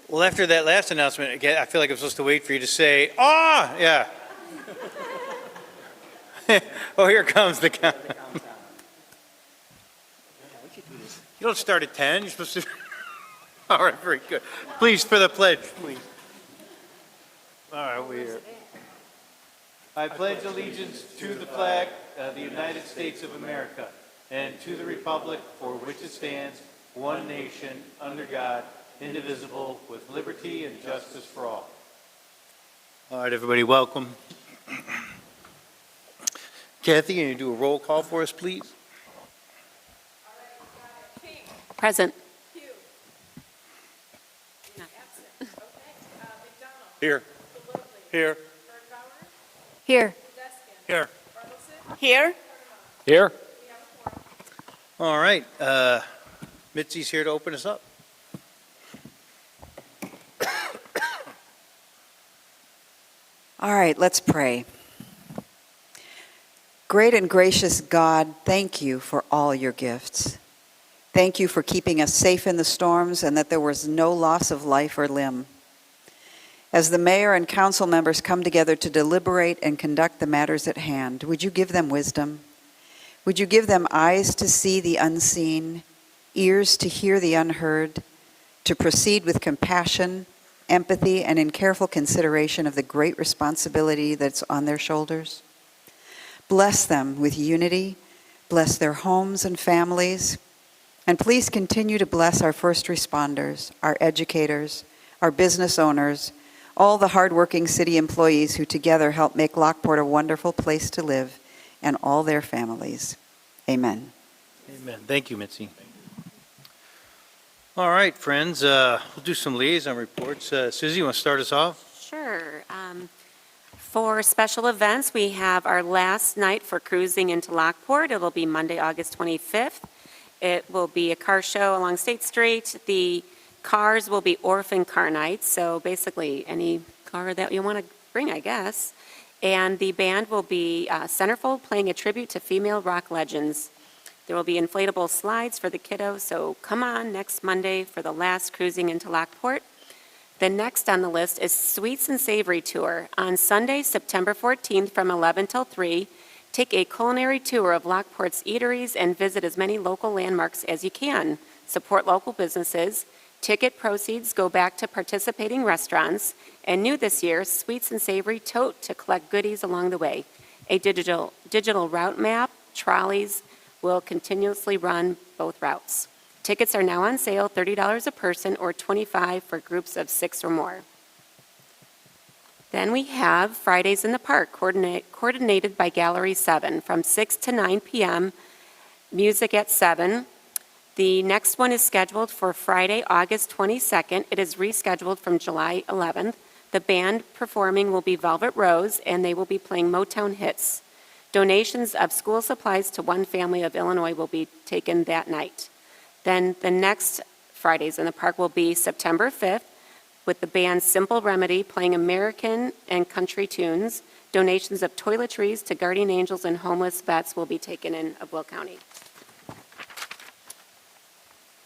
Well, after that last announcement, again, I feel like I'm supposed to wait for you to say, "Ah!" Yeah. Oh, here comes the count. You don't start at 10. You're supposed to. All right, very good. Please, for the pledge, please. All right, we're. I pledge allegiance to the flag of the United States of America and to the republic for which it stands, one nation, under God, indivisible, with liberty and justice for all. All right, everybody, welcome. Kathy, can you do a roll call for us, please? Present. Here. Here. Here. Here. Here. Here. All right. Mitzi's here to open us up. All right, let's pray. Great and gracious God, thank you for all your gifts. Thank you for keeping us safe in the storms and that there was no loss of life or limb. As the mayor and council members come together to deliberate and conduct the matters at hand, would you give them wisdom? Would you give them eyes to see the unseen, ears to hear the unheard, to proceed with compassion, empathy, and in careful consideration of the great responsibility that's on their shoulders? Bless them with unity, bless their homes and families, and please continue to bless our first responders, our educators, our business owners, all the hardworking city employees who together help make Lockport a wonderful place to live, and all their families. Amen. Amen. Thank you, Mitzi. All right, friends, we'll do some liaison reports. Susie, you want to start us off? Sure. For special events, we have our last night for cruising into Lockport. It will be Monday, August 25th. It will be a car show along State Street. The cars will be orphan car nights, so basically any car that you want to bring, I guess. And the band will be Centerfold playing a tribute to female rock legends. There will be inflatable slides for the kiddos, so come on next Monday for the last cruising into Lockport. The next on the list is Sweets and Savory Tour. On Sunday, September 14th from 11 till 3, take a culinary tour of Lockport's eateries and visit as many local landmarks as you can. Support local businesses. Ticket proceeds go back to participating restaurants. And new this year, Sweets and Savory tote to collect goodies along the way. A digital route map, trolleys will continuously run both routes. Tickets are now on sale, $30 a person or $25 for groups of 6 or more. Then we have Fridays in the Park, coordinated by Gallery 7, from 6 to 9 p.m., music at 7. The next one is scheduled for Friday, August 22nd. It is rescheduled from July 11th. The band performing will be Velvet Rose, and they will be playing Motown hits. Donations of school supplies to one family of Illinois will be taken that night. Then the next Fridays in the Park will be September 5th, with the band Simple Remedy playing American and country tunes. Donations of toiletries to guardian angels and homeless vets will be taken in of Will County.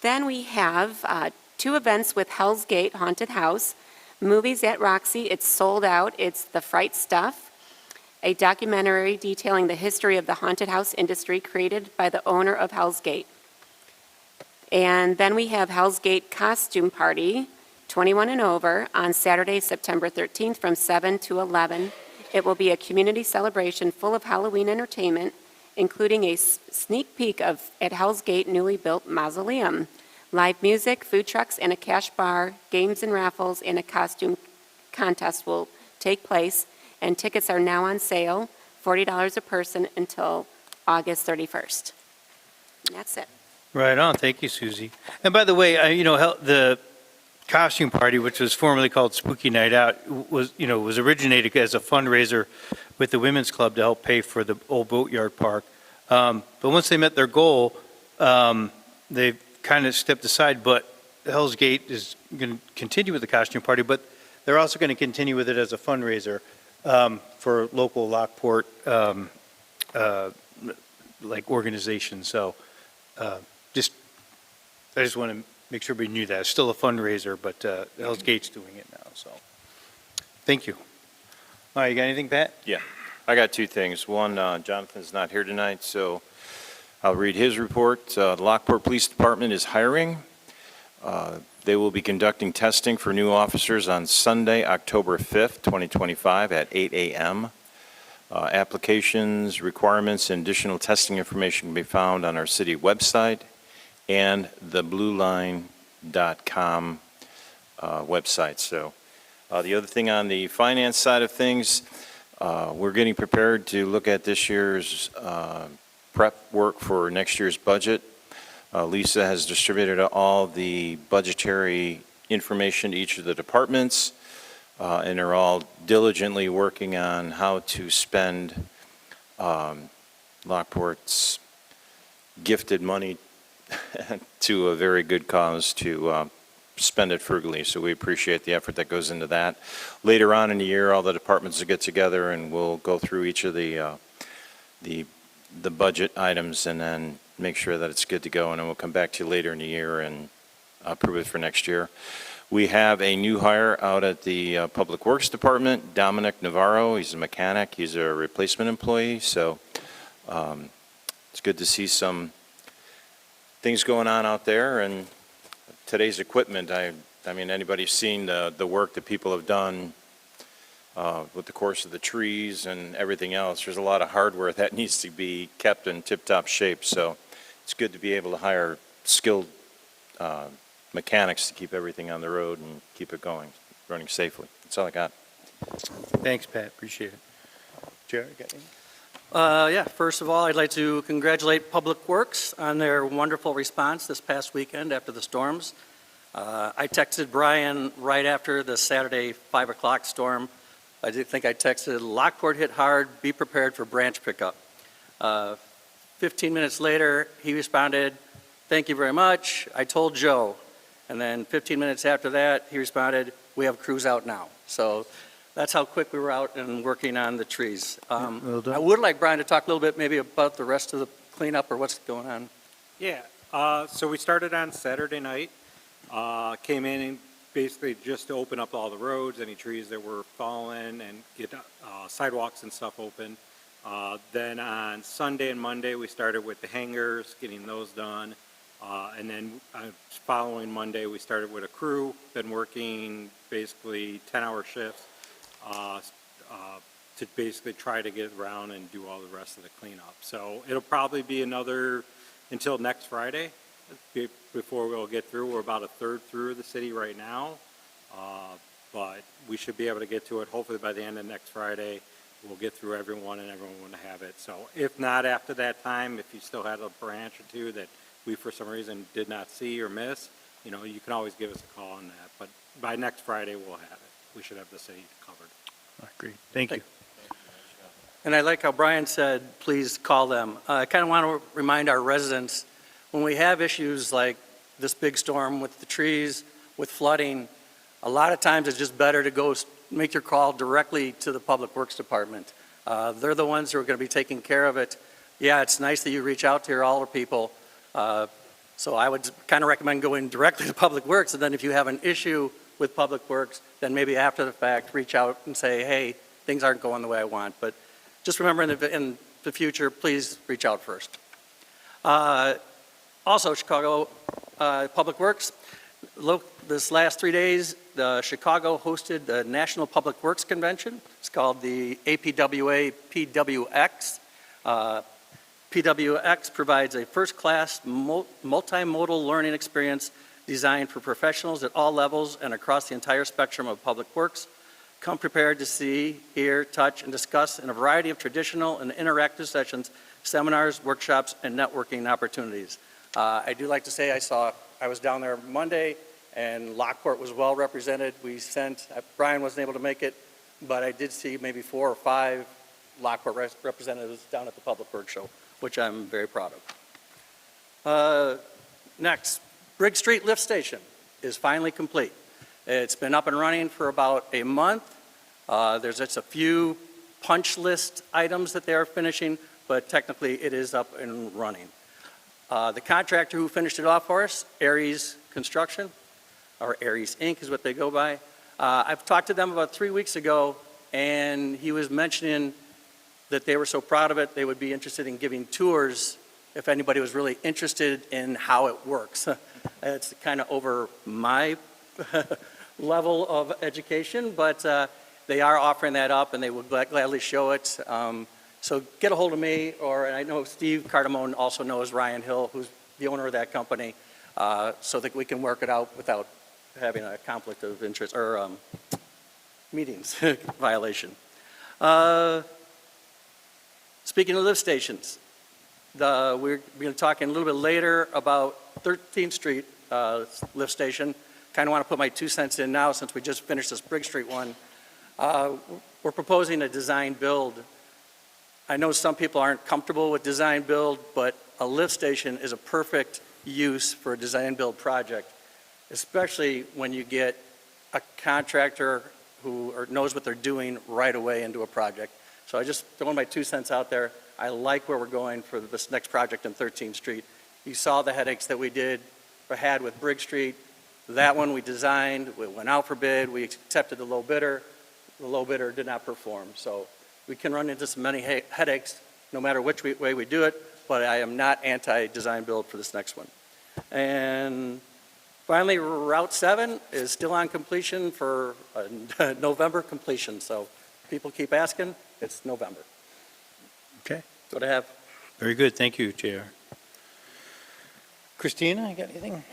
Then we have 2 events with Hell's Gate Haunted House. Movies at Roxy, it's sold out. It's The Fright Stuff, a documentary detailing the history of the haunted house industry created by the owner of Hell's Gate. And then we have Hell's Gate Costume Party, 21 and over, on Saturday, September 13th from 7 to 11. It will be a community celebration full of Halloween entertainment, including a sneak peek at Hell's Gate newly built mausoleum, live music, food trucks, and a cash bar, games and raffles, and a costume contest will take place, and tickets are now on sale, $40 a person until August 31st. And that's it. Right on. Thank you, Susie. And by the way, the costume party, which was formerly called Spooky Night Out, was originated as a fundraiser with the Women's Club to help pay for the old boatyard park. But once they met their goal, they kind of stepped aside. But Hell's Gate is going to continue with the costume party, but they're also going to continue with it as a fundraiser for local Lockport organizations. So I just want to make sure everybody knew that. It's still a fundraiser, but Hell's Gate's doing it now, so. Thank you. All right, you got anything, Pat? Yeah, I got two things. One, Jonathan's not here tonight, so I'll read his report. The Lockport Police Department is hiring. They will be conducting testing for new officers on Sunday, October 5th, 2025 at 8 a.m. Applications, requirements, and additional testing information can be found on our city website and the blueline.com website. So the other thing on the finance side of things, we're getting prepared to look at this year's prep work for next year's budget. Lisa has distributed all the budgetary information to each of the departments, and are all diligently working on how to spend Lockport's gifted money to a very good cause, to spend it frugally. So we appreciate the effort that goes into that. Later on in the year, all the departments will get together and we'll go through each of the budget items and then make sure that it's good to go, and then we'll come back to you later in the year and approve it for next year. We have a new hire out at the Public Works Department, Dominic Navarro. He's a mechanic. He's a replacement employee, so it's good to see some things going on out there. And today's equipment, I mean, anybody's seen the work that people have done with the course of the trees and everything else. There's a lot of hardware that needs to be kept in tip-top shape, so it's good to be able to hire skilled mechanics to keep everything on the road and keep it going, running safely. That's all I got. Thanks, Pat, appreciate it. Jared, got anything? Yeah, first of all, I'd like to congratulate Public Works on their wonderful response this past weekend after the storms. I texted Brian right after the Saturday 5 o'clock storm. I did think I texted, Lockport hit hard, be prepared for branch pickup. 15 minutes later, he responded, thank you very much, I told Joe. And then 15 minutes after that, he responded, we have crews out now. So that's how quick we were out and working on the trees. Well done. I would like Brian to talk a little bit maybe about the rest of the cleanup or what's going on. Yeah, so we started on Saturday night, came in and basically just to open up all the roads, any trees that were fallen, and get sidewalks and stuff open. Then on Sunday and Monday, we started with the hangars, getting those done. And then following Monday, we started with a crew, been working basically 10-hour shifts to basically try to get around and do all the rest of the cleanup. So it'll probably be another, until next Friday, before we'll get through. We're about a third through the city right now, but we should be able to get to it hopefully by the end of next Friday. We'll get through everyone and everyone will have it. So if not after that time, if you still had a branch or two that we for some reason did not see or miss, you know, you can always give us a call on that. But by next Friday, we'll have it. We should have the city covered. Great, thank you. And I like how Brian said, please call them. I kind of want to remind our residents, when we have issues like this big storm with the trees, with flooding, a lot of times it's just better to go make your call directly to the Public Works Department. They're the ones who are going to be taking care of it. Yeah, it's nice that you reach out to all the people. So I would kind of recommend going directly to Public Works, and then if you have an issue with Public Works, then maybe after the fact, reach out and say, hey, things aren't going the way I want. But just remember in the future, please reach out first. Also, Chicago Public Works, this last 3 days, Chicago hosted the National Public Works Convention. It's called the APWA PWX. PWX provides a first-class multimodal learning experience designed for professionals at all levels and across the entire spectrum of public works. Come prepared to see, hear, touch, and discuss in a variety of traditional and interactive sessions, seminars, workshops, and networking opportunities. I do like to say I was down there Monday, and Lockport was well represented. Brian wasn't able to make it, but I did see maybe 4 or 5 Lockport representatives down at the Public Works Show, which I'm very proud of. Next, Briggs Street Lift Station is finally complete. It's been up and running for about a month. There's just a few punch list items that they are finishing, but technically it is up and running. The contractor who finished it off for us, Aries Construction, or Aries Inc. is what they go by. I've talked to them about 3 weeks ago, and he was mentioning that they were so proud of it, they would be interested in giving tours if anybody was really interested in how it works. It's kind of over my level of education, but they are offering that up, and they will gladly show it. So get a hold of me, or and I know Steve Cardamone also knows Ryan Hill, who's the owner of that company, so that we can work it out without having a conflict of interest or meetings violation. Speaking of lift stations, we're going to talk a little bit later about 13th Street lift station. Kind of want to put my 2 cents in now since we just finished this Briggs Street one. We're proposing a design build. I know some people aren't comfortable with design build, but a lift station is a perfect use for a design build project, especially when you get a contractor who knows what they're doing right away into a project. So I just throwing my 2 cents out there. I like where we're going for this next project on 13th Street. You saw the headaches that we had with Briggs Street. That one we designed, we went out for bid, we accepted the low bidder. The low bidder did not perform. So we can run into so many headaches no matter which way we do it, but I am not anti-design build for this next one. And finally, Route 7 is still on completion for November completion. So people keep asking, it's November. Okay. That's what I have. Very good. Thank you, JR. Christina, you got anything?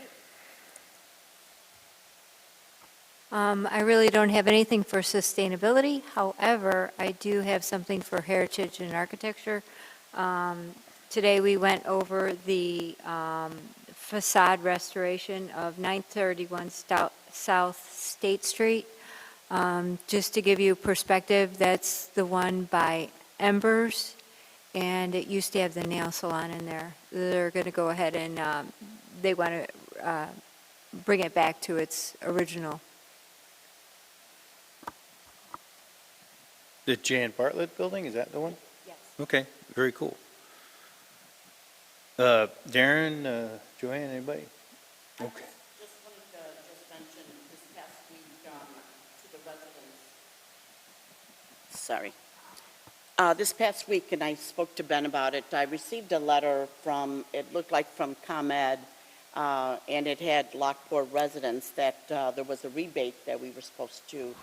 I really don't have anything for sustainability. However, I do have something for heritage and architecture. Today, we went over the facade restoration of 931 South State Street. Just to give you perspective, that's the one by Embers, and it used to have the nail salon in there. They're going to go ahead and they want to bring it back to its original. The Jan Bartlett building, is that the one? Yes. Okay, very cool. Darren, Joanne, anybody? Okay. Just wanted to just mention this past week to the residents. Sorry. This past week, and I spoke to Ben about it, I received a letter from, it looked like from ComEd, and it had Lockport residents that there was a rebate that we were supposed to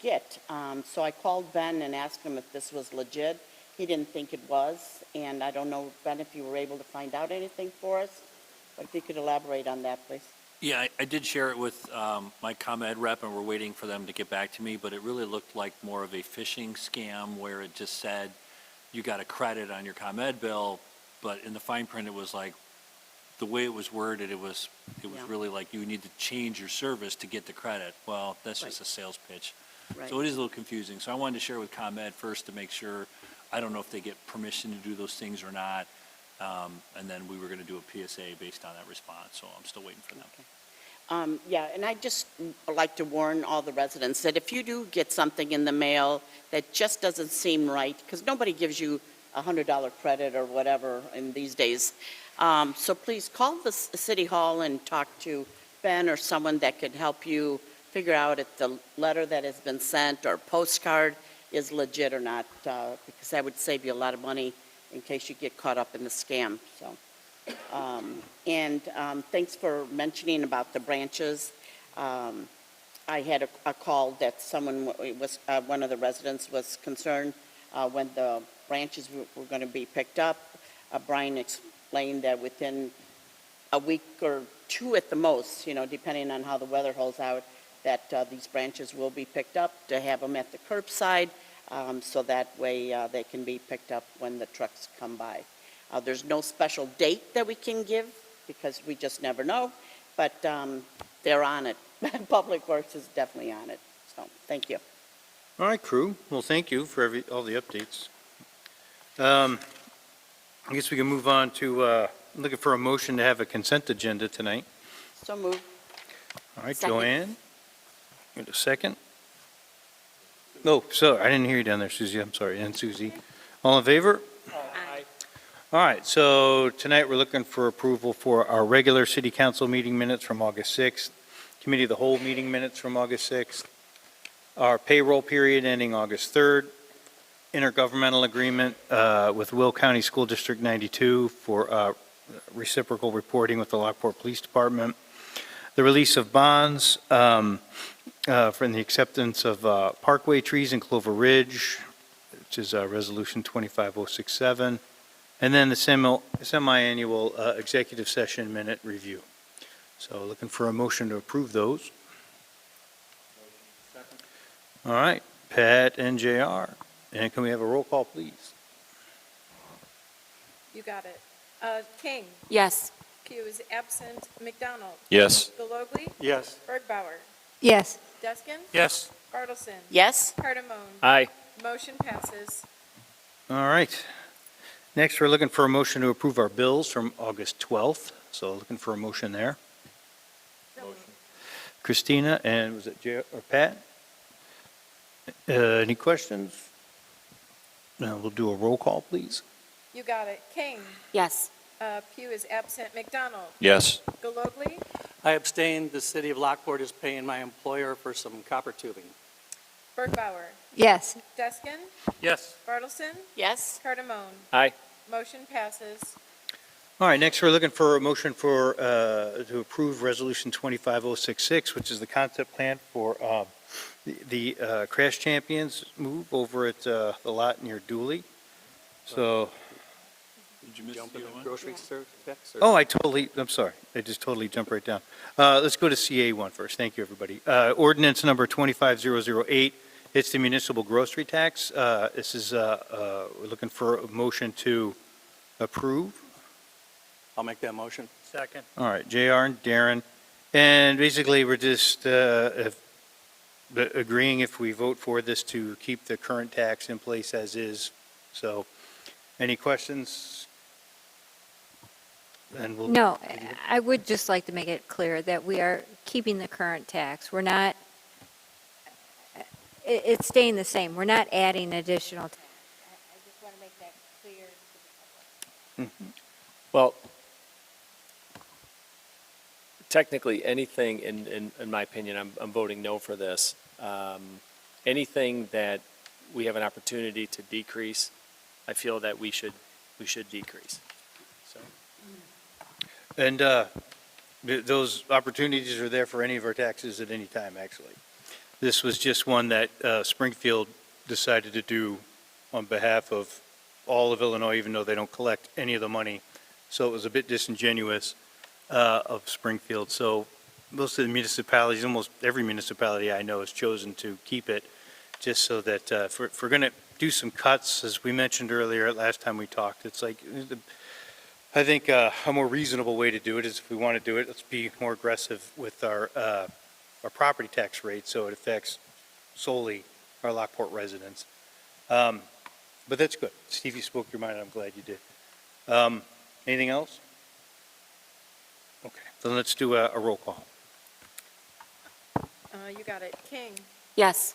get. So I called Ben and asked him if this was legit. He didn't think it was, and I don't know, Ben, if you were able to find out anything for us, but if you could elaborate on that, please. Yeah, I did share it with my ComEd rep, and we're waiting for them to get back to me, but it really looked like more of a phishing scam where it just said you got a credit on your ComEd bill, but in the fine print, it was like, the way it was worded, it was Yeah. really like you need to change your service to get the credit. Well, that's just a sales pitch. Right. So it is a little confusing. So I wanted to share with ComEd first to make sure, I don't know if they get permission to do those things or not. And then we were going to do a PSA based on that response, so I'm still waiting for them. Yeah, and I just like to warn all the residents that if you do get something in the mail that just doesn't seem right, because nobody gives you a $100 credit or whatever in these days, so please call the City Hall and talk to Ben or someone that could help you figure out if the letter that has been sent or postcard is legit or not, because that would save you a lot of money in case you get caught up in the scam. So, thanks for mentioning about the branches. I had a call that someone was, one of the residents was concerned when the branches were going to be picked up. Brian explained that within a week or two at the most, depending on how the weather holds out, that these branches will be picked up to have them at the curbside, so that way they can be picked up when the trucks come by. There's no special date that we can give because we just never know, but they're on it. Public Works is definitely on it. So thank you. All right, crew. Well, thank you for all the updates. I guess we can move on to looking for a motion to have a consent agenda tonight. So moved. All right, Second. Joanne. Get a second. Oh, sorry, I didn't hear you down there, Susie. I'm sorry, and Susie. All in favor? Aye. All right, so tonight we're looking for approval for our regular city council meeting minutes from August 6th, committee of the whole meeting minutes from August 6th, our payroll period ending August 3rd, intergovernmental agreement with Will County School District 92 for reciprocal reporting with the Lockport Police Department, the release of bonds for the acceptance of parkway trees in Clover Ridge, which is Resolution 25067, and then the semi-annual executive session minute review. So looking for a motion to approve those. All right, Pat and JR. And can we have a roll call, please? You got it. King, Yes. Pugh is absent. McDonald, Yes. Galogly, Yes. Bergbauer, Yes. Deskin, Yes. Bartleson, Yes? Cardamone. Aye. Motion passes. All right. Next, we're looking for a motion to approve our bills from August 12th. So looking for a motion there. Christina, and was it or Pat? Any questions? No, we'll do a roll call, please. You got it. King, Yes. Pugh is absent. McDonald, Yes. Galogly, I abstain. The city of Lockport is paying my employer for some copper tubing. Bergbauer, Yes. Deskin, Yes. Bartleson, Yes? Cardamone. Aye. Motion passes. All right, next, we're looking for a motion for, to approve Resolution 25066, which is the concept plan for the Crash Champions move over at the lot near Dooley. So, Did you miss Jump the in other the one? grocery store fix, or- I'm sorry, I just totally jumped right down. Let's go to CA1 first, thank you, everybody. Ordinance number 25008, it's the municipal grocery tax. This is, we're looking for a motion to approve. I'll make that motion. Second. All right, JR and Darren, and basically, we're just agreeing if we vote for this to keep the current tax in place as is. So, any questions? And we'll. No, I would just like to make it clear that we are keeping the current tax. We're not, it's staying the same. We're not adding additional tax. I just want to make that clear to the public. Well, technically, anything, in my opinion, I'm voting no for this. Anything that we have an opportunity to decrease, I feel that we should decrease. So, And those opportunities are there for any of our taxes at any time, actually. This was just one that Springfield decided to do on behalf of all of Illinois, even though they don't collect any of the money. So it was a bit disingenuous of Springfield. So most of the municipalities, almost every municipality I know has chosen to keep it, just so that if we're going to do some cuts, as we mentioned earlier, last time we talked, it's like, I think a more reasonable way to do it is if we want to do it, let's be more aggressive with our property tax rate, so it affects solely our Lockport residents. But that's good. Steve, you spoke your mind, I'm glad you did. Anything else? Okay, then let's do a roll call. You got it. King, Yes.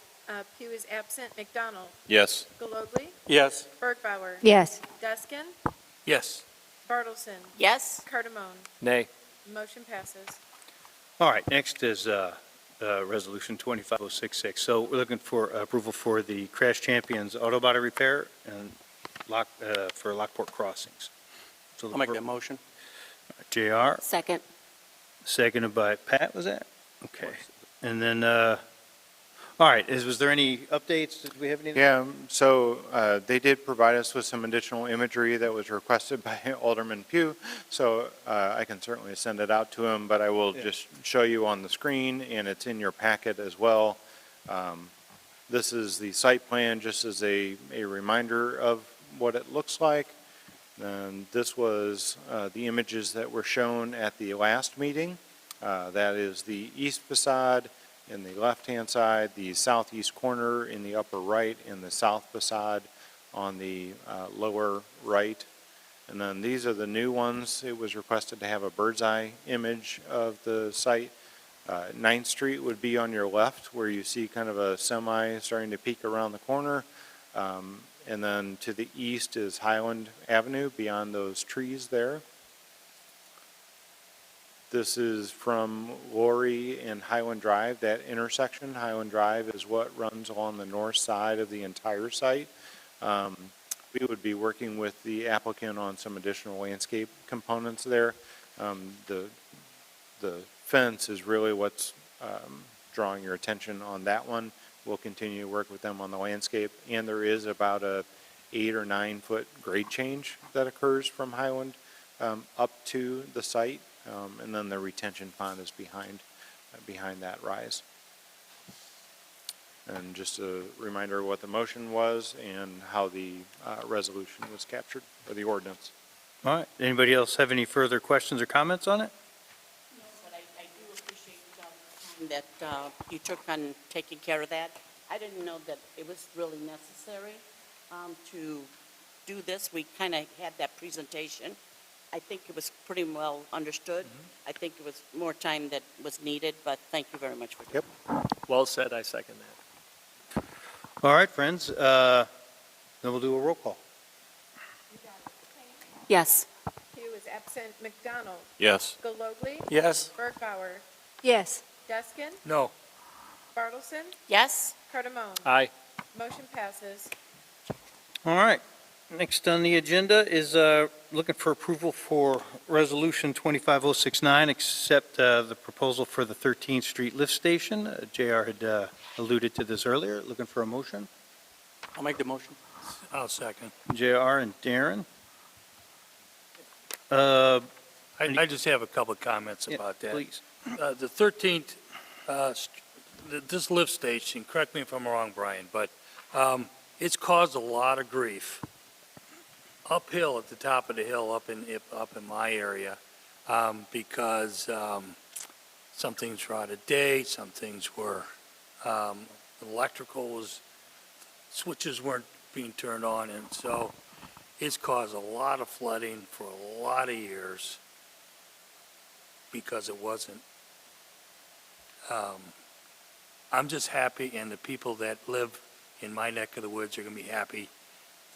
Pugh is absent. McDonald, Yes. Galogly, Yes. Bergbauer, Yes. Deskin, Yes. Bartleson, Yes? Cardamone. nay. Motion passes. All right, next is Resolution 25066. So we're looking for approval for the Crash Champions Auto Body Repair and for Lockport Crossings. So I'll make that motion. JR, Second. seconded by Pat, was that? Okay. And then, all right, was there any updates? Did we have anything? Yeah, so they did provide us with some additional imagery that was requested by Alderman Pugh, so I can certainly send it out to him, but I will just show you on the screen, and it's in your packet as well. This is the site plan, just as a reminder of what it looks like. And this was the images that were shown at the last meeting. That is the east facade in the left-hand side, the southeast corner in the upper right, and the south facade on the lower right. And then these are the new ones. It was requested to have a bird's eye image of the site. 9th Street would be on your left, where you see kind of a semi starting to peek around the corner. And then to the east is Highland Avenue beyond those trees there. This is from Lori and Highland Drive, that intersection. Highland Drive is what runs along the north side of the entire site. We would be working with the applicant on some additional landscape components there. The fence is really what's drawing your attention on that one. We'll continue to work with them on the landscape, and there is about a 8 or 9 foot grade change that occurs from Highland up to the site, and then the retention pond is behind that rise. And just a reminder of what the motion was and how the resolution was captured, or the ordinance. All right. Anybody else have any further questions or comments on it? But I do appreciate the time that you took on taking care of that. I didn't know that it was really necessary to do this. We kind of had that presentation. I think it was pretty well understood. I think it was more time that was needed, but thank you very much for doing it. Well said, I second that. All right, friends. Then we'll do a roll call. Yes. Pugh is absent. McDonald. Yes. Galogly. Yes. Bergbauer. Yes. Deskin. No. Bartleson. Yes? Cardamone. Aye. Motion passes. All right. Next on the agenda is looking for approval for Resolution 25069, accept the proposal for the 13th Street Lift Station. JR had alluded to this earlier. Looking for a motion. I'll make the motion. I'll second. JR and Darren. I just have a couple of comments Yeah, about that. Please. The 13th, this lift station, correct me if I'm wrong, Brian, but it's caused a lot of grief uphill at the top of the hill up in my area because some things were out of date, some things were electrical switches weren't being turned on, and so it's caused a lot of flooding for a lot of years because it wasn't. I'm just happy, and the people that live in my neck of the woods are going to be happy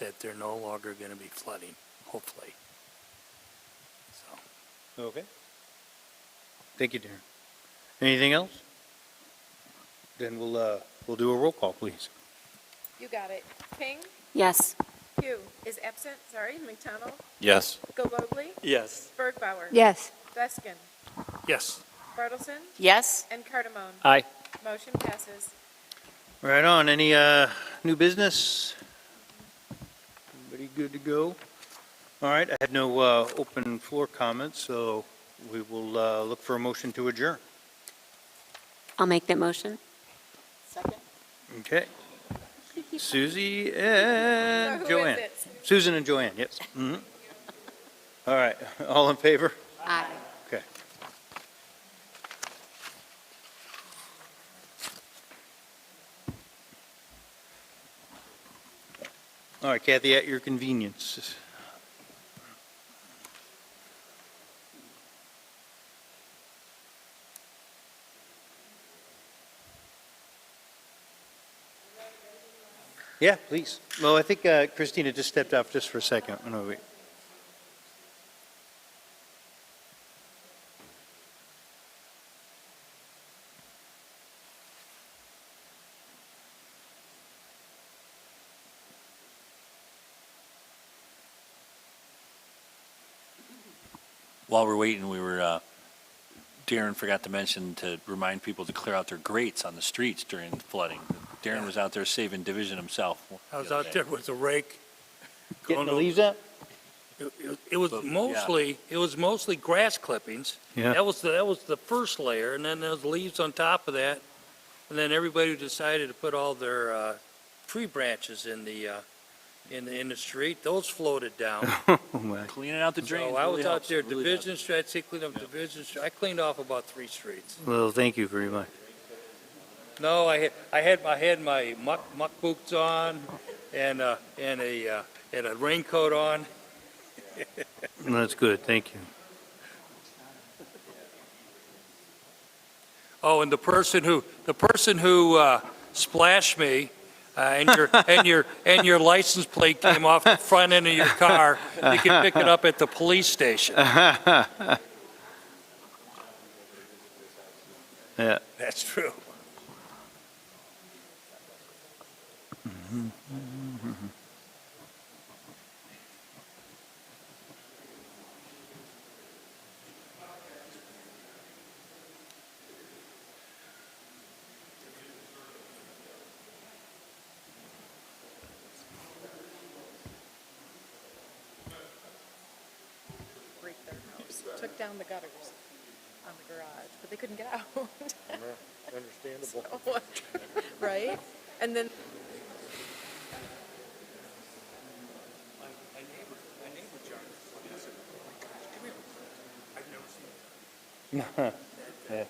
that they're no longer going to be flooding, hopefully. So, Okay. Thank you, Darren. Anything else? Then we'll do a roll call, please. You got it. King. Yes. Pugh is absent. McDonald. Yes. Galogly. Yes. Bergbauer. Yes. Deskin. yes. Bartleson. Yes? And Cardamone. Aye. Motion passes. Right on. Any new business? Everybody good to go? All right. I had no open floor comments, so we will look for a motion to adjourn. I'll make that motion. Second? Okay. Susie and So who is Joanne. it? Susan and Joanne, yes. Mhm. All right. All in favor? Aye. Okay. All right, Kathy, at your convenience. Yeah, please. Well, I think Christina just stepped off just for a second. Oh, no, wait. While we're waiting, Darren forgot to mention to remind people to clear out their grates on the streets during the flooding. Darren was out there saving division himself. I was the other out day. there with a rake. Getting the leaves up? It was But, mostly grass clippings. Yeah. That was the first layer, and then there was leaves on top of that. And then everybody decided to put all their tree branches in the street. Those floated down. Oh, my. Cleaning out the drains. So I was really out helps, there, really does. Division Street, I cleaned up Division Street. I cleaned off about 3 streets. Well, thank you very much. No, I had my muck boots on and a raincoat on. That's good, thank you. Oh, and the person who splashed me, and your license plate came off the front end of your car, you can pick it up at the police station. Yeah. That's true. Break their house, took down the gutters on the garage, but they couldn't get out. Understandable. So, right? And then Yeah. Yeah.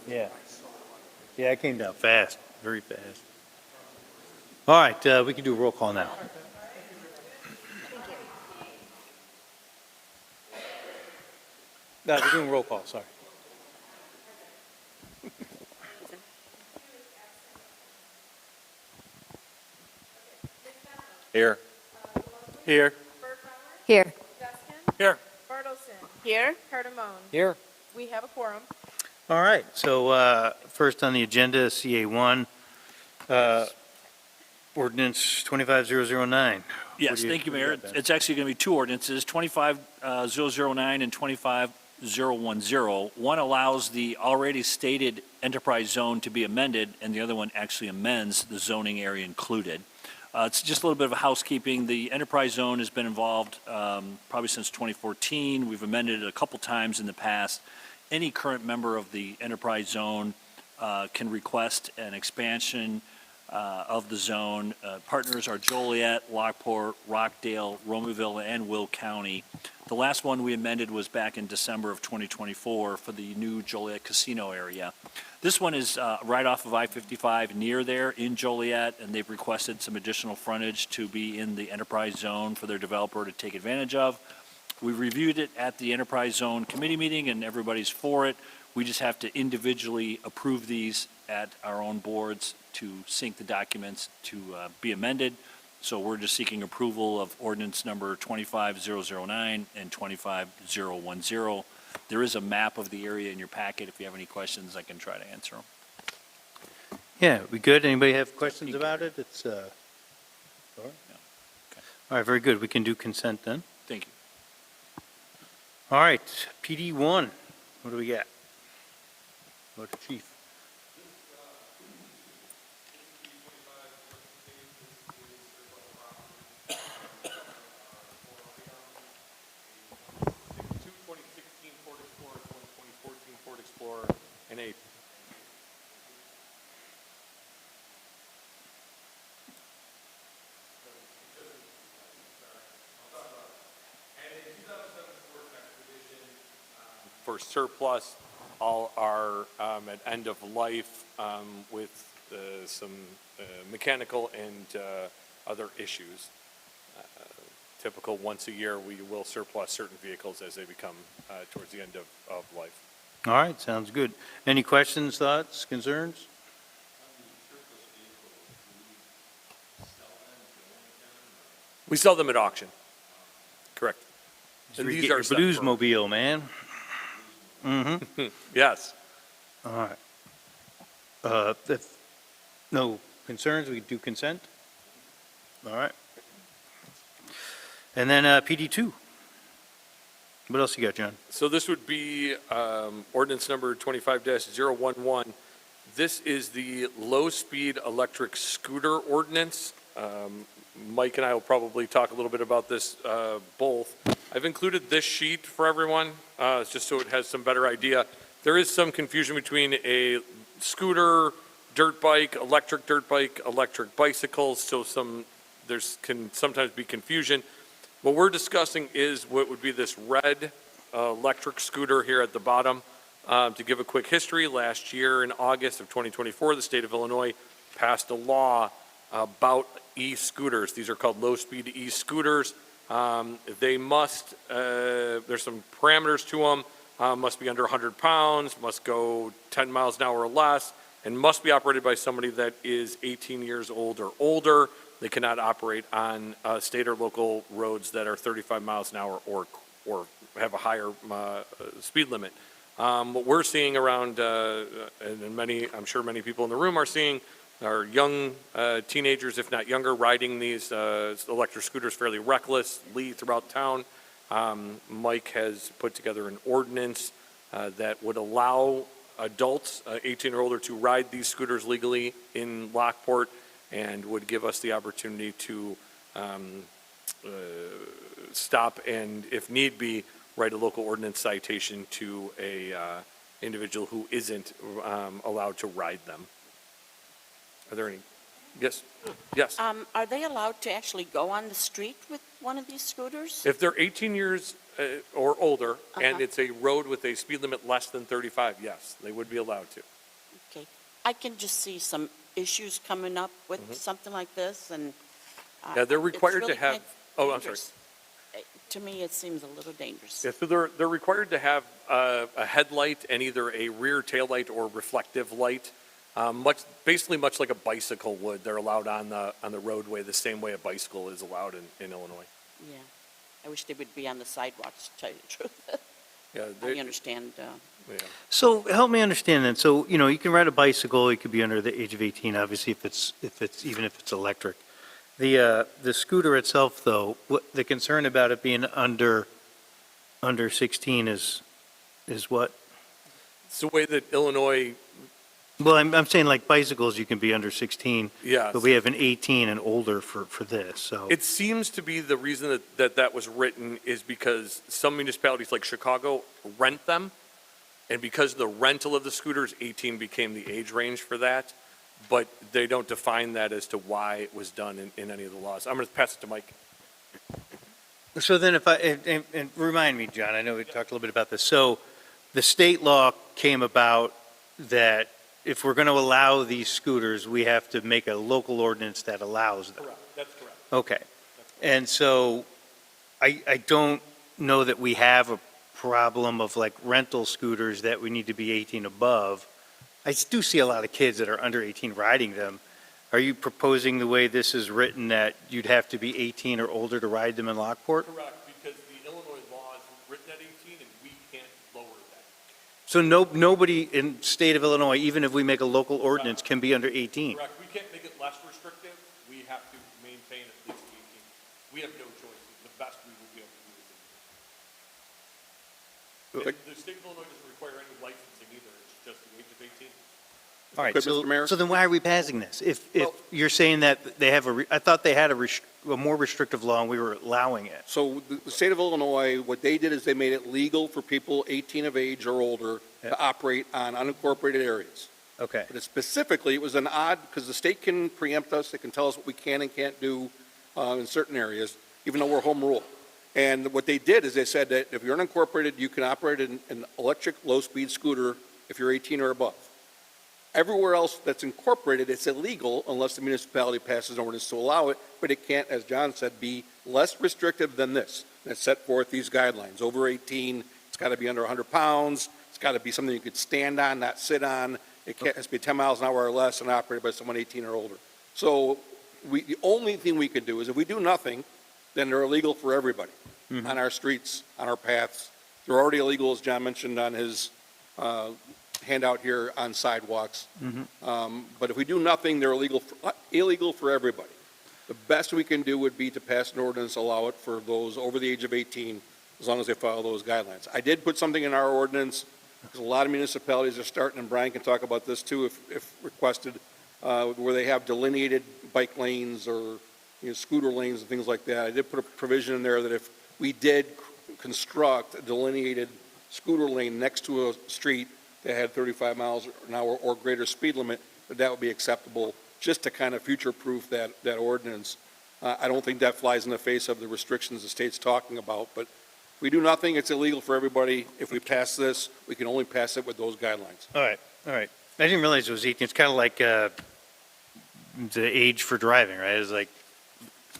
Yeah. Yeah, it came down fast, very fast. All right, we can do a roll call now. No, we're doing roll call, sorry. Here. Here. Here. Duskin, Here. Bartleson, Here? Cardamone. Here. We have a quorum. All right, so first on the agenda, CA1, ordinance 25009. Yes, What do thank you, what do Mayor. got, Ben? It's actually going to be two ordinances, 25009 and 25010. One allows the already stated enterprise zone to be amended, and the other one actually amends the zoning area included. It's just a little bit of a housekeeping. The enterprise zone has been involved probably since 2014. We've amended it a couple times in the past. Any current member of the enterprise zone can request an expansion of the zone. Partners are Joliet, Lockport, Rockdale, Romaville, and Will County. The last one we amended was back in December of 2024 for the new Joliet casino area. This one is right off of I-55 near there in Joliet, and they've requested some additional frontage to be in the enterprise zone for their developer to take advantage of. We reviewed it at the enterprise zone committee meeting, and everybody's for it. We just have to individually approve these at our own boards to sync the documents to be amended. So we're just seeking approval of ordinance number 25009 and 25010. There is a map of the area in your packet. If you have any questions, I can try to answer them. Yeah, we good? Anybody have questions about it? It's, all right. Okay. All right, very good. We can do consent then. Thank you. All right, PD1, what do we got? Go to Chief. Two 2016 Ford Explorers, one 2014 Ford Explorer, and a for surplus. All are at end of life with some mechanical and other issues. Typical once a year, we will surplus certain vehicles as they become towards the end of life. All right, sounds good. Any questions, thoughts, concerns? We sell them at auction. Correct. And Get these your are set for- Bluesmobile, man. Mm-hmm. Yes. All right. If no concerns, we do consent? All right. And then PD2. What else you got, John? So this would be ordinance number 25-011. This is the low-speed electric scooter ordinance. Mike and I will probably talk a little bit about this both. I've included this sheet for everyone, just so it has some better idea. There is some confusion between a scooter, dirt bike, electric bicycles, so there's can sometimes be confusion. What we're discussing is what would be this red electric scooter here at the bottom. To give a quick history, last year in August of 2024, the state of Illinois passed a law about e-scooters. These are called low-speed e-scooters. They must, there's some parameters to them. must be under 100 pounds, must go 10 miles an hour or less, and must be operated by somebody that is 18 years old or older. They cannot operate on state or local roads that are 35 miles an hour or have a higher speed limit. What we're seeing around, and I'm sure many people in the room are seeing, are young teenagers, if not younger, riding these electric scooters fairly recklessly throughout town. Mike has put together an ordinance that would allow adults, 18 or older, to ride these scooters legally in Lockport, and would give us the opportunity to stop and, if need be, write a local ordinance citation to a individual who isn't allowed to ride them. Are there any? Yes, yes. Are they allowed to actually go on the street with one of these scooters? If they're 18 years or older, and Uh-huh. it's a road with a speed limit less than 35, yes, they would be allowed to. Okay. I can just see some issues coming up with something like this, and Yeah, they're it's required to really have, kind of oh, I'm sorry. dangerous. To me, it seems a little dangerous. Yeah, so they're required to have a headlight and either a rear taillight or reflective light, basically much like a bicycle would. They're allowed on the roadway the same way a bicycle is allowed in Illinois. Yeah. I wish they would be on the sidewalks, to tell you the truth. Yeah, I understand. yeah. So help me understand then. So, you can ride a bicycle, you could be under the age of 18, obviously, even if it's electric. The scooter itself, though, the concern about it being under 16 is what? It's the way that Illinois, Well, I'm saying like bicycles, you can be under 16, yes. but we have an 18 and older for this, so. It seems to be the reason that was written is because some municipalities like Chicago rent them, and because of the rental of the scooters, 18 became the age range for that, but they don't define that as to why it was done in any of the laws. I'm going to pass it to Mike. So then and remind me, John, I know we talked a little bit about this. So the state law came about that if we're going to allow these scooters, we have to make a local ordinance that allows them. Correct, that's correct. Okay. And so I don't know that we have a problem of like rental scooters that we need to be 18 above. I do see a lot of kids that are under 18 riding them. Are you proposing the way this is written that you'd have to be 18 or older to ride them in Lockport? Correct, because the Illinois law is written at 18 and we can't lower that. So nobody in state of Illinois, even if we make a local ordinance, can be under 18? Correct, we can't make it less restrictive, we have to maintain at least 18. We have no choice, the best we would be able to do is 18. The state of Illinois doesn't require any licensing either, it's just the age of 18. All right, Good, Mr. Mayor? so then why are we passing this? If you're saying that they have I thought they had a more restrictive law and we were allowing it. So the state of Illinois, what they did is they made it legal for people 18 of age or older to operate on unincorporated areas. Okay. But specifically, it was an odd, because the state can preempt us, they can tell us what we can and can't do in certain areas, even though we're home rule. And what they did is they said that if you're unincorporated, you can operate an electric low-speed scooter if you're 18 or above. Everywhere else that's incorporated, it's illegal unless the municipality passes an ordinance to allow it, but it can't, as John said, be less restrictive than this. And it's set forth these guidelines. Over 18, it's got to be under 100 pounds, it's got to be something you could stand on, not sit on, it has to be 10 miles an hour or less and operated by someone 18 or older. So the only thing we could do is if we do nothing, then they're illegal for everybody on our streets, on our paths. They're already illegal, as John mentioned on his handout here, on sidewalks. But if we do nothing, they're illegal for everybody. The best we can do would be to pass an ordinance, allow it for those over the age of 18, as long as they follow those guidelines. I did put something in our ordinance, because a lot of municipalities are starting, and Brian can talk about this too if requested, where they have delineated bike lanes or scooter lanes and things like that. I did put a provision in there that if we did construct a delineated scooter lane next to a street that had 35 miles an hour or greater speed limit, that would be acceptable, just to kind of future-proof that ordinance. I don't think that flies in the face of the restrictions the state's talking about, but if we do nothing, it's illegal for everybody. If we pass this, we can only pass it with those guidelines. All right. I didn't realize it was 18. It's kind of like the age for driving, right? It's like,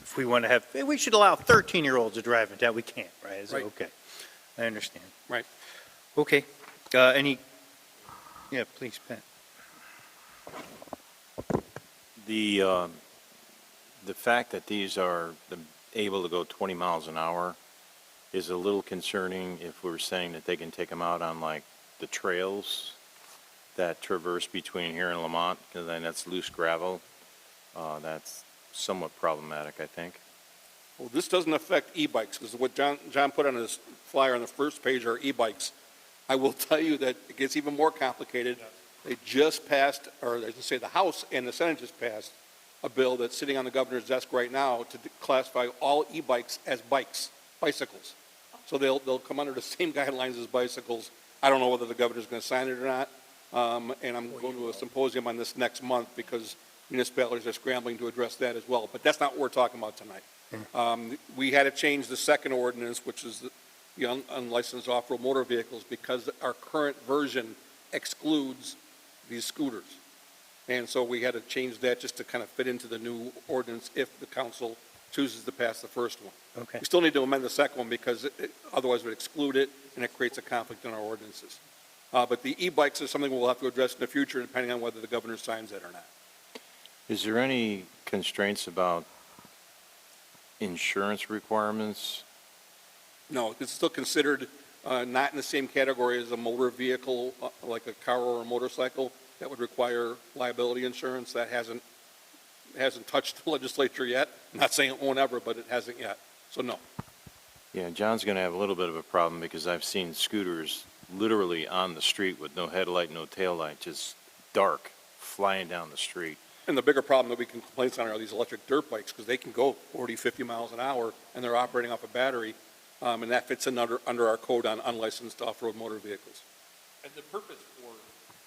if we want to have, we should allow 13-year-olds to drive in town, we can't, right? Is it Right. okay? I understand. Right. Okay, yeah, please, Pat. The fact that these are able to go 20 miles an hour is a little concerning if we're saying that they can take them out on like the trails that traverse between here and Lamont, because then that's loose gravel. That's somewhat problematic, I think. Well, this doesn't affect e-bikes, because what John put on his flyer on the first page are e-bikes. I will tell you that it gets even more complicated. They just passed, or I should say the House and the Senate just passed a bill that's sitting on the governor's desk right now to classify all e-bikes as bicycles. So they'll come under the same guidelines as bicycles. I don't know whether the governor's going to sign it or not. And I'm going to a symposium on this next month because municipalities are scrambling to address that as well. But that's not what we're talking about tonight. We had to change the second ordinance, which is the unlicensed off-road motor vehicles, because our current version excludes these scooters. And so we had to change that just to kind of fit into the new ordinance if the council chooses to pass the first one. Okay. We still need to amend the second one because otherwise it would exclude it and it creates a conflict in our ordinances. But the e-bikes is something we'll have to address in the future depending on whether the governor signs it or not. Is there any constraints about insurance requirements? No, it's still considered not in the same category as a motor vehicle, like a car or a motorcycle, that would require liability insurance. That hasn't touched the legislature yet. I'm not saying it won't ever, but it hasn't yet. So no. Yeah, John's going to have a little bit of a problem because I've seen scooters literally on the street with no headlight, no taillight, just dark, flying down the street. And the bigger problem that we can complain on are these electric dirt bikes, because they can go 40, 50 miles an hour, and they're operating off a battery, and that fits in under our code on unlicensed off-road motor vehicles. And the purpose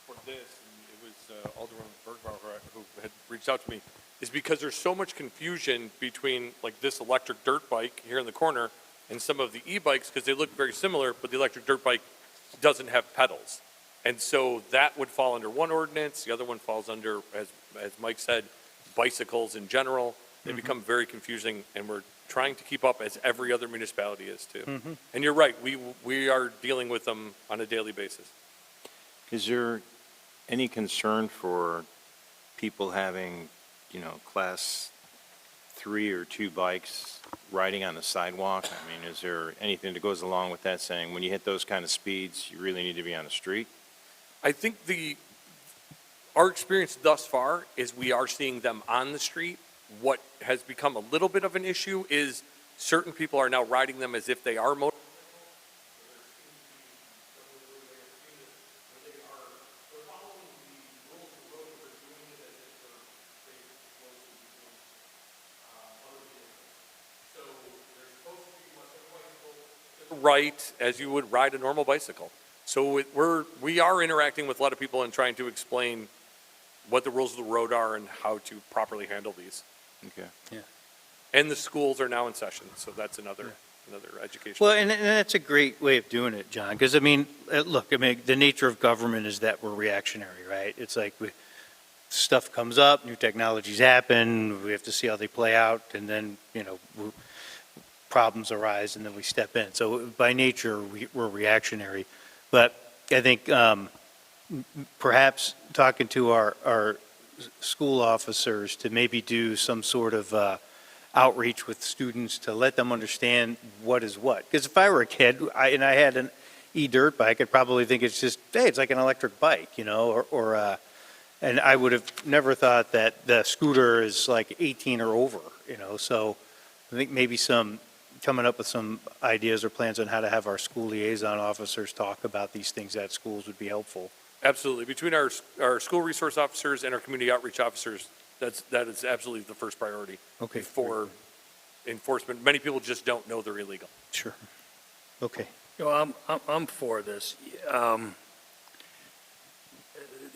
for this, and it was Alderman Bergbauer who had reached out to me, is because there's so much confusion between like this electric dirt bike here in the corner and some of the e-bikes, because they look very similar, but the electric dirt bike doesn't have pedals. And so that would fall under one ordinance. The other one falls under, as Mike said, bicycles in general. They become very confusing, and we're trying to keep up as every other municipality is too. And you're right, we are dealing with them on a daily basis. Is there any concern for people having, class 3 or 2 bikes riding on the sidewalk? I mean, is there anything that goes along with that, saying when you hit those kind of speeds, you really need to be on the street? I think our experience thus far is we are seeing them on the street. What has become a little bit of an issue is certain people are now riding them as if they are motor. Right, as you would ride a normal bicycle. So we are interacting with a lot of people and trying to explain what the rules of the road are and how to properly handle these. Okay. Yeah. And the schools are now in session, so that's another education. Well, and that's a great way of doing it, John, because, look, the nature of government is that we're reactionary, right? It's like stuff comes up, new technologies happen, we have to see how they play out, and then, problems arise, and then we step in. So by nature, we're reactionary. But I think perhaps talking to our school officers to maybe do some sort of outreach with students to let them understand what is what. Because if I were a kid and I had an e-dirt bike, I'd probably think it's just, hey, it's like an electric bike, and I would have never thought that the scooter is like 18 or over, So I think maybe coming up with some ideas or plans on how to have our school liaison officers talk about these things at schools would be helpful. Absolutely. Between our school resource officers and our community outreach officers, that is absolutely the first priority. Okay. For enforcement. Many people just don't know they're illegal. Sure. Okay. I'm for this.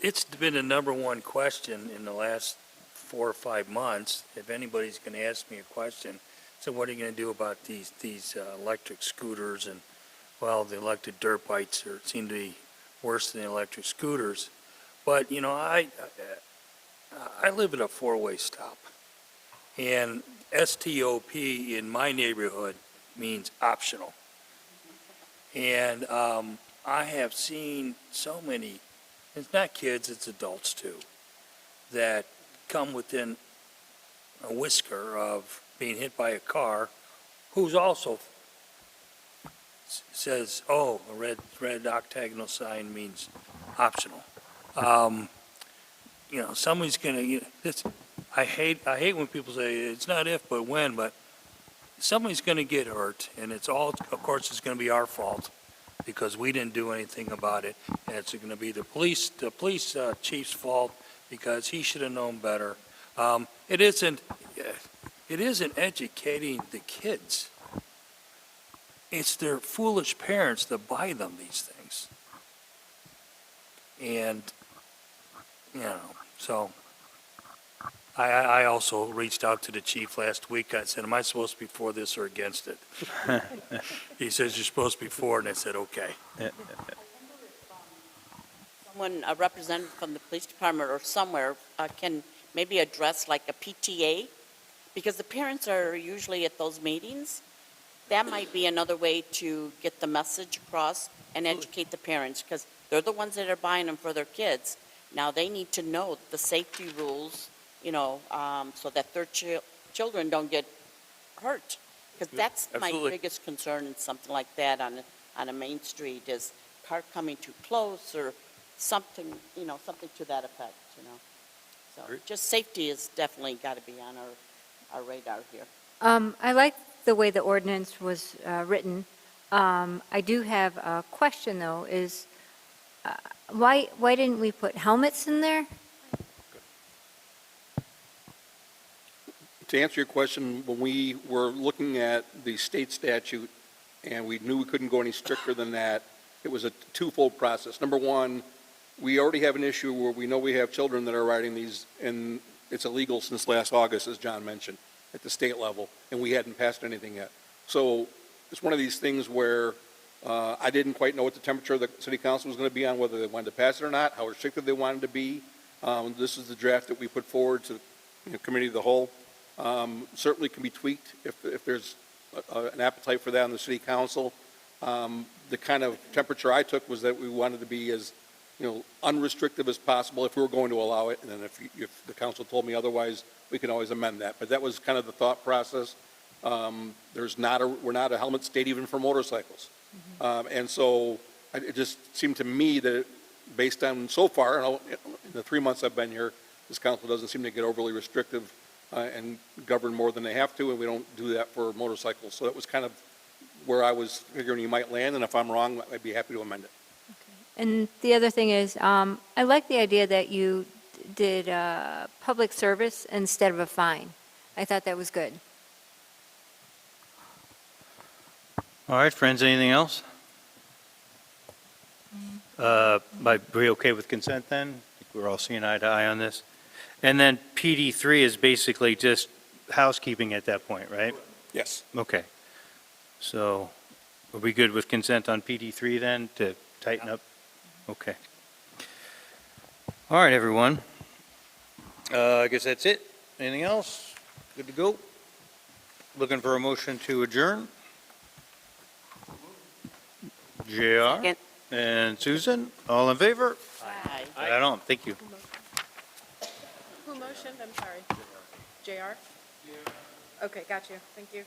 It's been the number one question in the last 4 or 5 months. If anybody's going to ask me a question, so what are you going to do about these electric scooters? And, well, the electric dirt bikes seem to be worse than the electric scooters. But, I live at a 4-way stop. And STOP in my neighborhood means optional. And I have seen so many, it's not kids, it's adults too, that come within a whisker of being hit by a car, who's also says, oh, a red octagonal sign means optional. You know, somebody's gonna, I hate when people say, it's not if, but when, but somebody's gonna get hurt, and it's all, of course, it's gonna be our fault, because we didn't do anything about it, and it's gonna be the police chief's fault, because he should have known better. It isn't educating the kids. It's their foolish parents that buy them these things. And, you know, so I also reached out to the chief last week. I said, am I supposed to be for this or against it? He says, you're supposed to be for it, and I said, okay. Someone, a representative from the police department or somewhere, can maybe address like a PTA, because the parents are usually at those meetings. That might be another way to get the message across and educate the parents, because they're the ones that are buying them for their kids. Now, they need to know the safety rules, you know, so that their children don't get hurt. Because that's my Absolutely. biggest concern in something like that on a main street, is car coming too close or something, you know, something to that effect, you know. So Great. just safety has definitely got to be on our radar here. I like the way the ordinance was written. I do have a question, though, is why didn't we put helmets in there? To answer your question, when we were looking at the state statute and we knew we couldn't go any stricter than that, it was a twofold process. Number one, we already have an issue where we know we have children that are riding these, and it's illegal since last August, as John mentioned, at the state level, and we hadn't passed anything yet. So it's one of these things where I didn't quite know what the temperature of the city council was going to be on, whether they wanted to pass it or not, how restrictive they wanted to be. This is the draft that we put forward to the committee of the whole. Certainly can be tweaked if there's an appetite for that on the city council. The kind of temperature I took was that we wanted to be as, you know, unrestrictive as possible if we were going to allow it, and then if the council told me otherwise, we can always amend that. But that was kind of the thought process. We're not a helmet state even for motorcycles. And so it just seemed to me that based on so far, in the 3 months I've been here, this council doesn't seem to get overly restrictive and govern more than they have to, and we don't do that for motorcycles. So that was kind of where I was figuring you might land, and if I'm wrong, I'd be happy to amend it. And the other thing is, I like the idea that you did public service instead of a fine. I thought that was good. All right, friends, anything else? Are we okay with consent then? I think we're all seeing eye to eye on this. And then PD3 is basically just housekeeping at that point, right? Yes. Okay. So are we good with consent on PD3 then to tighten up? Okay. All right, everyone. I guess that's it. Anything else? Good to go? Looking for a motion to adjourn? JR Second. and Susan, all in favor? Aye. I don't, thank you. Who motioned? I'm sorry. JR? Okay, got you. Thank you.